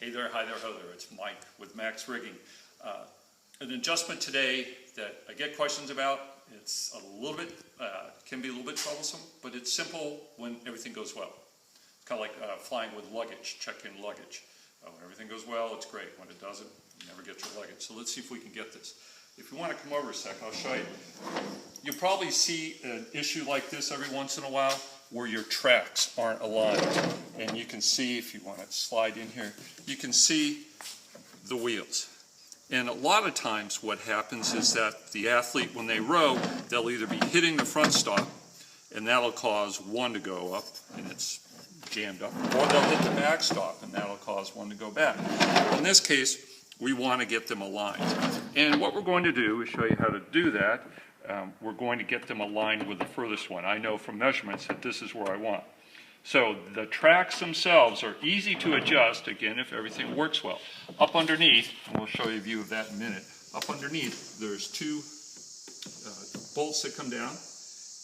Hey there, hi there, ho there. It's Mike with Max Rigging. An adjustment today that I get questions about. It's a little bit, can be a little bit troublesome, but it's simple when everything goes well. It's kind of like flying with luggage, check-in luggage. When everything goes well, it's great. When it doesn't, you never get your luggage. So let's see if we can get this. If you want to come over a sec, I'll show you. You'll probably see an issue like this every once in a while where your tracks aren't aligned. And you can see, if you want to slide in here, you can see the wheels. And a lot of times what happens is that the athlete, when they row, they'll either be hitting the front stop, and that'll cause one to go up, and it's jammed up, or they'll hit the back stop, and that'll cause one to go back. In this case, we want to get them aligned. And what we're going to do is show you how to do that. We're going to get them aligned with the furthest one. I know from measurements that this is where I want. So the tracks themselves are easy to adjust, again, if everything works well. Up underneath, and we'll show you a view of that in a minute, up underneath there's two bolts that come down,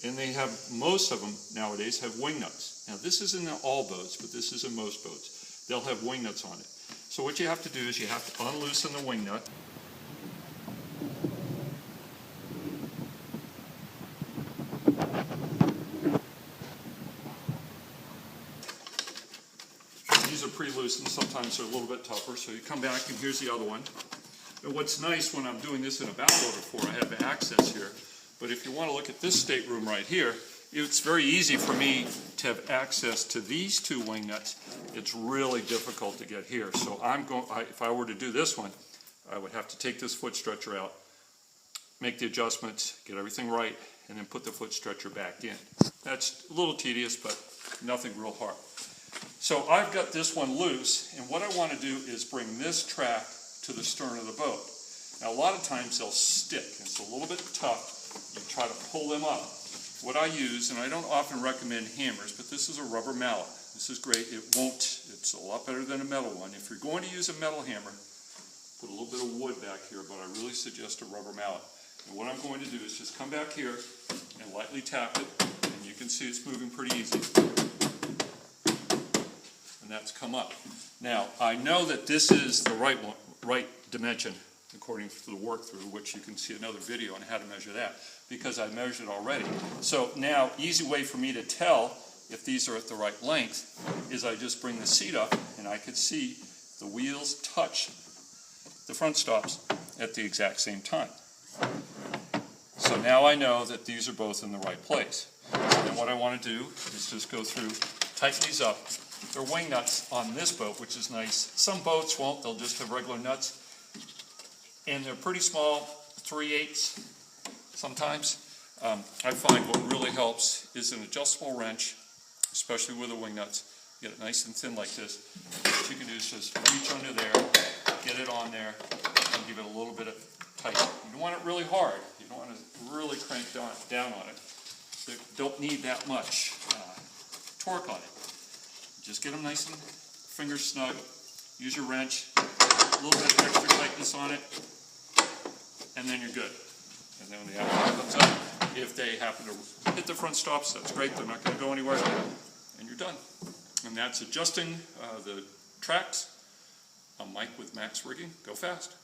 and they have, most of them nowadays have wing nuts. Now this isn't in all boats, but this is in most boats. They'll have wing nuts on it. So what you have to do is you have to unloosen the wing nut. These are pre-loosened, sometimes they're a little bit tougher, so you come back and here's the other one. And what's nice when I'm doing this in a bow loader for, I have access here, but if you want to look at this stateroom right here, it's very easy for me to have access to these two wing nuts. It's really difficult to get here, so if I were to do this one, I would have to take this foot stretcher out, make the adjustments, get everything right, and then put the foot stretcher back in. That's a little tedious, but nothing real hard. So I've got this one loose, and what I want to do is bring this track to the stern of the boat. Now a lot of times they'll stick. It's a little bit tough. You try to pull them up. What I use, and I don't often recommend hammers, but this is a rubber mallet. This is great. It's a lot better than a metal one. If you're going to use a metal hammer, put a little bit of wood back here, but I really suggest a rubber mallet. And what I'm going to do is just come back here and lightly tap it, and you can see it's moving pretty easy. And that's come up. Now, I know that this is the right dimension according to the work through, which you can see another video on how to measure that, because I measured already. So now, easy way for me to tell if these are at the right length is I just bring the seat up and I could see the wheels touch the front stops at the exact same time. So now I know that these are both in the right place. And what I want to do is just go through, tighten these up. They're wing nuts on this boat, which is nice. Some boats won't, they'll just have regular nuts. And they're pretty small, 3/8 sometimes. I find what really helps is an adjustable wrench, especially with the wing nuts. Get it nice and thin like this. What you can do is just reach under there, get it on there, and give it a little bit of tight. You don't want it really hard. You don't want to really crank down on it. You don't need that much torque on it. Just get them nice and fingers snug. Use your wrench, a little bit of extra tightness on it, and then you're good. And then when the athlete comes up, if they happen to hit the front stops, that's great. They're not going to go anywhere, and you're done. And that's adjusting the tracks. I'm Mike with Max Rigging. Go fast.